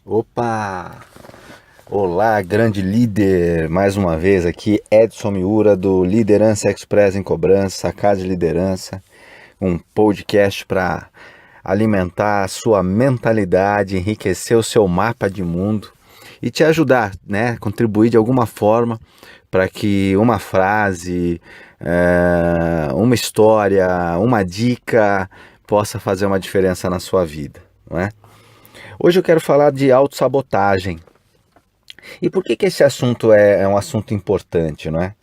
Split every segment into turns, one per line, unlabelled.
Opa! Olá, grande líder! Mais uma vez aqui, Edson Miura do Liderança Express em Cobrança, a Casa de Liderança, um podcast para alimentar a sua mentalidade, enriquecer o seu mapa de mundo e te ajudar, né? Contribuir de alguma forma para que uma frase, uma história, uma dica possa fazer uma diferença na sua vida, não é? Hoje eu quero falar de autossabotagem. E por que esse assunto é um assunto importante, não é?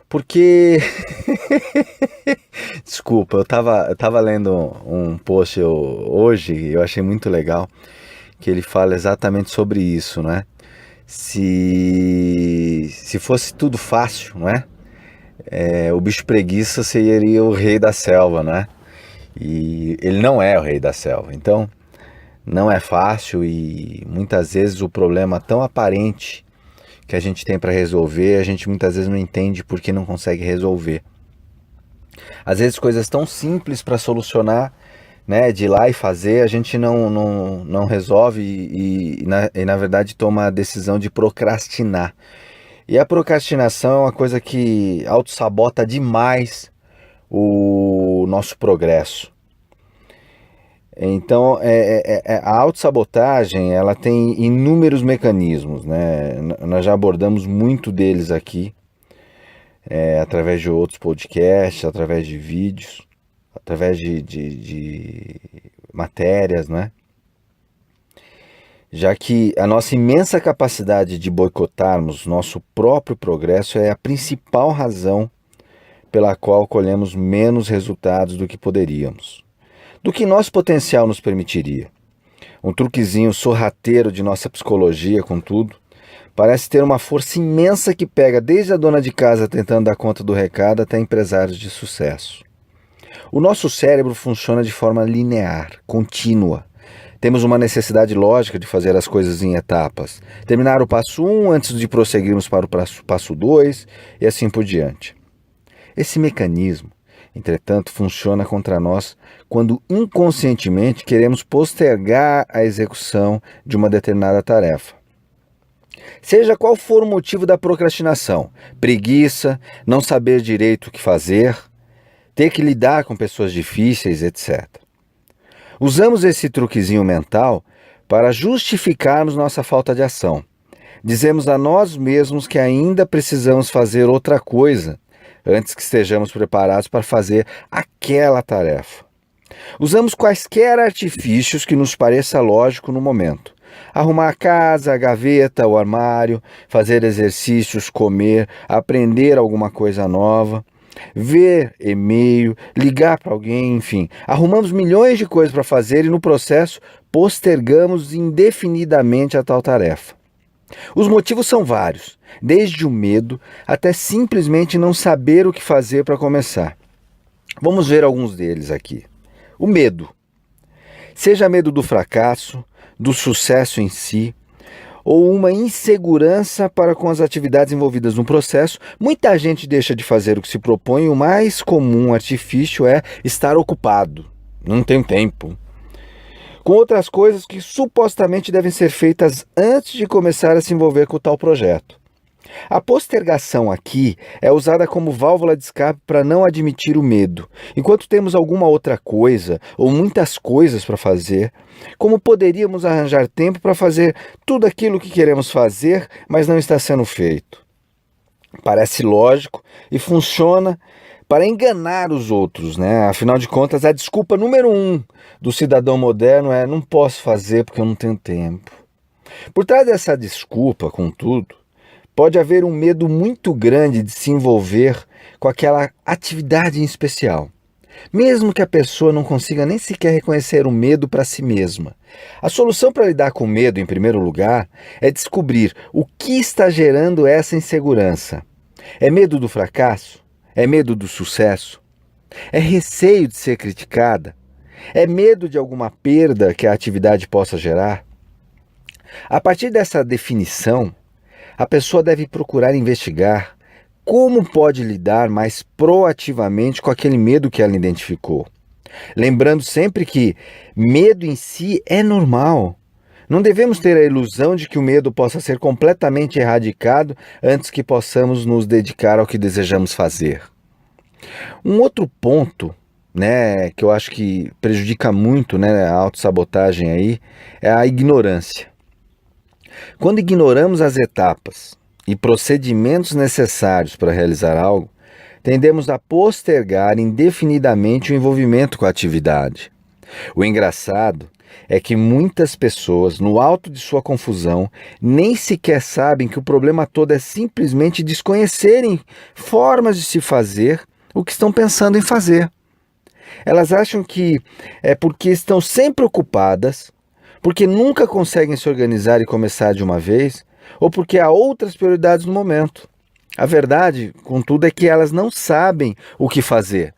Porque, desculpa, eu tava lendo um post hoje, eu achei muito legal, que ele fala exatamente sobre isso, não é? Se fosse tudo fácil, não é? O bicho preguiça seria o rei da selva, não é? E ele não é o rei da selva, então não é fácil e muitas vezes o problema tão aparente que a gente tem para resolver, a gente muitas vezes não entende por que não consegue resolver. Às vezes coisas tão simples para solucionar, né, de ir lá e fazer, a gente não resolve na verdade toma a decisão de procrastinar. E a procrastinação é uma coisa que autossabota demais o nosso progresso. Então, a autossabotagem, ela tem inúmeros mecanismos, né? Nós já abordamos muito deles aqui, através de outros podcasts, através de vídeos, através de matérias, né? Já que a nossa imensa capacidade de boicotarmos nosso próprio progresso é a principal razão pela qual colhemos menos resultados do que poderíamos, do que nosso potencial nos permitiria. Um truquezinho sorrateiro de nossa psicologia, contudo, parece ter uma força imensa que pega desde a dona de casa tentando dar conta do recado até empresários de sucesso. O nosso cérebro funciona de forma linear, contínua. Temos uma necessidade lógica de fazer as coisas em etapas. Terminar o passo 1 antes de prosseguirmos para o passo 2 e assim por diante. Esse mecanismo, entretanto, funciona contra nós quando inconscientemente queremos postergar a execução de uma determinada tarefa. Seja qual for o motivo da procrastinação, preguiça, não saber direito o que fazer, ter que lidar com pessoas difíceis, etc. Usamos esse truquezinho mental para justificarmos nossa falta de ação. Dizemos a nós mesmos que ainda precisamos fazer outra coisa antes que estejamos preparados para fazer aquela tarefa. Usamos quaisquer artifícios que nos pareça lógico no momento. Arrumar a casa, a gaveta, o armário, fazer exercícios, comer, aprender alguma coisa nova, ver e-mail, ligar para alguém, enfim. Arrumamos milhões de coisas para fazer e no processo postergamos indefinidamente a tal tarefa. Os motivos são vários, desde o medo até simplesmente não saber o que fazer para começar. Vamos ver alguns deles aqui. O medo. Seja medo do fracasso, do sucesso em si, ou uma insegurança para com as atividades envolvidas no processo, muita gente deixa de fazer o que se propõe e o mais comum artifício é estar ocupado. Não tenho tempo. Com outras coisas que supostamente devem ser feitas antes de começar a se envolver com o tal projeto. A postergação aqui é usada como válvula de escape para não admitir o medo. Enquanto temos alguma outra coisa ou muitas coisas para fazer, como poderíamos arranjar tempo para fazer tudo aquilo que queremos fazer, mas não está sendo feito? Parece lógico e funciona para enganar os outros, né? Afinal de contas, a desculpa número 1 do cidadão moderno é não posso fazer porque eu não tenho tempo. Por trás dessa desculpa, contudo, pode haver um medo muito grande de se envolver com aquela atividade em especial. Mesmo que a pessoa não consiga nem sequer reconhecer o medo para si mesma. A solução para lidar com o medo, em primeiro lugar, é descobrir o que está gerando essa insegurança. É medo do fracasso? É medo do sucesso? É receio de ser criticada? É medo de alguma perda que a atividade possa gerar? A partir dessa definição, a pessoa deve procurar investigar como pode lidar mais proativamente com aquele medo que ela identificou. Lembrando sempre que medo em si é normal. Não devemos ter a ilusão de que o medo possa ser completamente erradicado antes que possamos nos dedicar ao que desejamos fazer. Um outro ponto, né, que eu acho que prejudica muito, né, a autossabotagem aí, é a ignorância. Quando ignoramos as etapas e procedimentos necessários para realizar algo, tendemos a postergar indefinidamente o envolvimento com a atividade. O engraçado é que muitas pessoas, no alto de sua confusão, nem sequer sabem que o problema todo é simplesmente desconhecerem formas de se fazer o que estão pensando em fazer. Elas acham que é porque estão sempre ocupadas, porque nunca conseguem se organizar e começar de uma vez, ou porque há outras prioridades no momento. A verdade, contudo, é que elas não sabem o que fazer.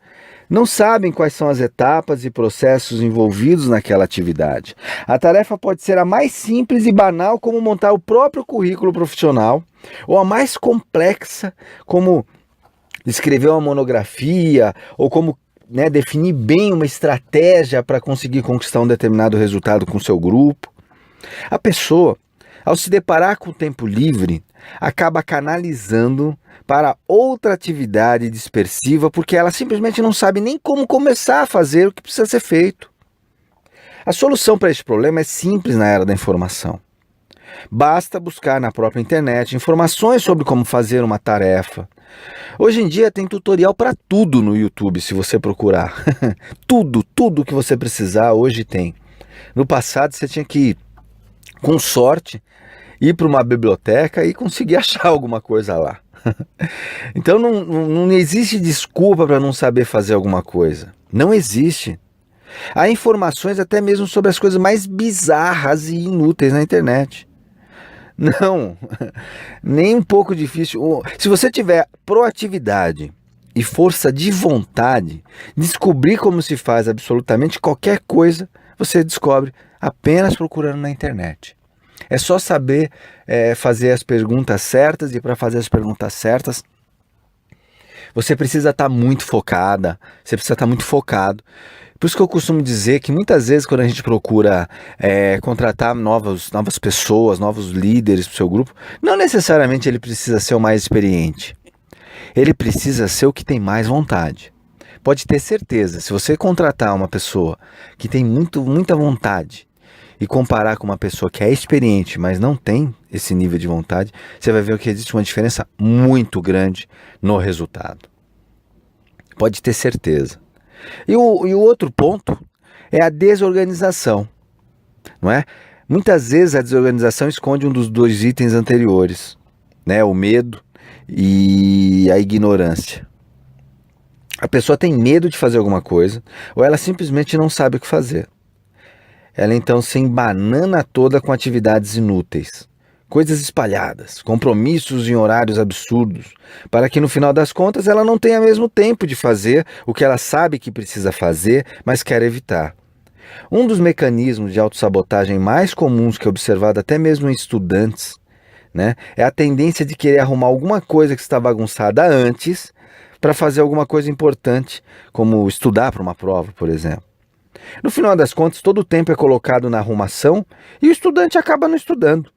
Não sabem quais são as etapas e processos envolvidos naquela atividade. A tarefa pode ser a mais simples e banal, como montar o próprio currículo profissional, ou a mais complexa, como escrever uma monografia, ou como definir bem uma estratégia para conseguir conquistar um determinado resultado com seu grupo. A pessoa, ao se deparar com o tempo livre, acaba canalizando para outra atividade dispersiva porque ela simplesmente não sabe nem como começar a fazer o que precisa ser feito. A solução para este problema é simples na era da informação. Basta buscar na própria internet informações sobre como fazer uma tarefa. Hoje em dia tem tutorial para tudo no YouTube, se você procurar. Tudo que você precisar hoje tem. No passado você tinha que, com sorte, ir para uma biblioteca e conseguir achar alguma coisa lá. Então não existe desculpa para não saber fazer alguma coisa. Não existe. Há informações até mesmo sobre as coisas mais bizarras e inúteis na internet. Não, nem um pouco difícil. Se você tiver proatividade e força de vontade, descobrir como se faz absolutamente qualquer coisa, você descobre apenas procurando na internet. É só saber fazer as perguntas certas, e para fazer as perguntas certas, você precisa estar muito focada, você precisa estar muito focado. Por isso que eu costumo dizer que muitas vezes quando a gente procura contratar novas pessoas, novos líderes para o seu grupo, não necessariamente ele precisa ser o mais experiente. Ele precisa ser o que tem mais vontade. Pode ter certeza, se você contratar uma pessoa que tem muita vontade e comparar com uma pessoa que é experiente, mas não tem esse nível de vontade, você vai ver que existe uma diferença muito grande no resultado. Pode ter certeza. E o outro ponto é a desorganização, não é? Muitas vezes a desorganização esconde um dos dois itens anteriores, né? O medo e a ignorância. A pessoa tem medo de fazer alguma coisa, ou ela simplesmente não sabe o que fazer. Ela então se embanana toda com atividades inúteis, coisas espalhadas, compromissos em horários absurdos, para que no final das contas ela não tenha mesmo tempo de fazer o que ela sabe que precisa fazer, mas quer evitar. Um dos mecanismos de autossabotagem mais comuns que é observado até mesmo em estudantes, né, é a tendência de querer arrumar alguma coisa que está bagunçada antes para fazer alguma coisa importante, como estudar para uma prova, por exemplo. No final das contas, todo o tempo é colocado na arrumação e o estudante acaba não estudando.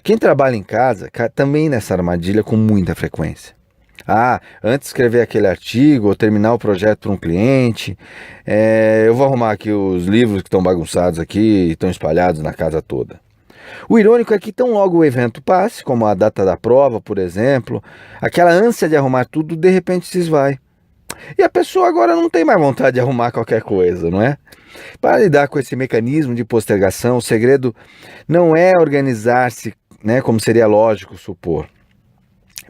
Quem trabalha em casa cai também nessa armadilha com muita frequência. Antes de escrever aquele artigo ou terminar o projeto para um cliente, eu vou arrumar aqui os livros que estão bagunçados aqui e estão espalhados na casa toda. O irônico é que tão logo o evento passe, como a data da prova, por exemplo, aquela ânsia de arrumar tudo de repente se esvai. E a pessoa agora não tem mais vontade de arrumar qualquer coisa, não é? Para lidar com esse mecanismo de postergação, o segredo não é organizar-se, né, como seria lógico supor.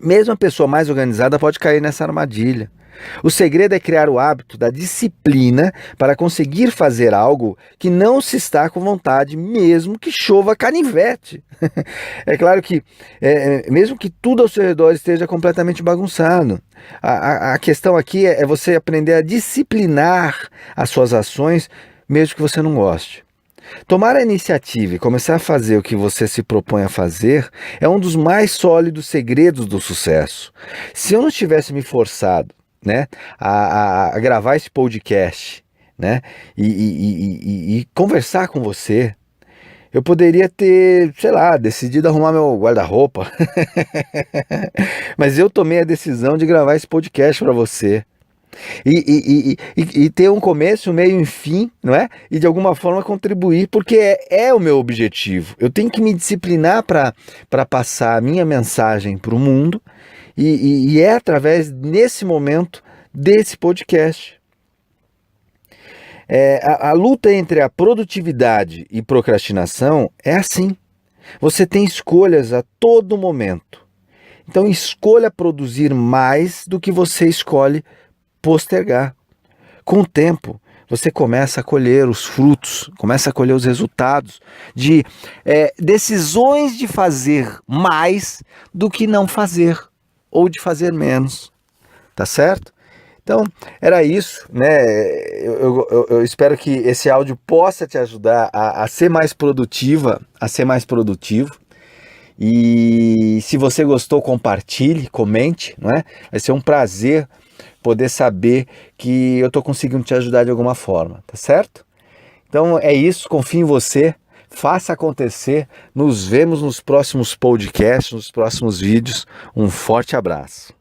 Mesmo a pessoa mais organizada pode cair nessa armadilha. O segredo é criar o hábito da disciplina para conseguir fazer algo que não se está com vontade, mesmo que chova canivete. É claro que, mesmo que tudo ao seu redor esteja completamente bagunçado, a questão aqui é você aprender a disciplinar as suas ações, mesmo que você não goste. Tomar a iniciativa e começar a fazer o que você se propõe a fazer é um dos mais sólidos segredos do sucesso. Se eu não tivesse me forçado, né, a gravar esse podcast, né, e conversar com você, Eu poderia ter, sei lá, decidido arrumar meu guarda-roupa. Mas eu tomei a decisão de gravar esse podcast para você. E ter um começo, um meio e um fim, não é? E de alguma forma contribuir, porque é o meu objetivo. Eu tenho que me disciplinar para passar a minha mensagem para o mundo, e é através, nesse momento, desse podcast. A luta entre a produtividade e procrastinação é assim. Você tem escolhas a todo momento. Então escolha produzir mais do que você escolhe postergar. Com o tempo, você começa a colher os frutos, começa a colher os resultados de decisões de fazer mais do que não fazer, ou de fazer menos. Tá certo? Então, era isso, né? Eu espero que esse áudio possa te ajudar a ser mais produtiva, a ser mais produtivo. E se você gostou, compartilhe, comente, não é? Vai ser um prazer poder saber que eu estou conseguindo te ajudar de alguma forma, tá certo? Então é isso, confio em você, faça acontecer, nos vemos nos próximos podcasts, nos próximos vídeos. Um forte abraço.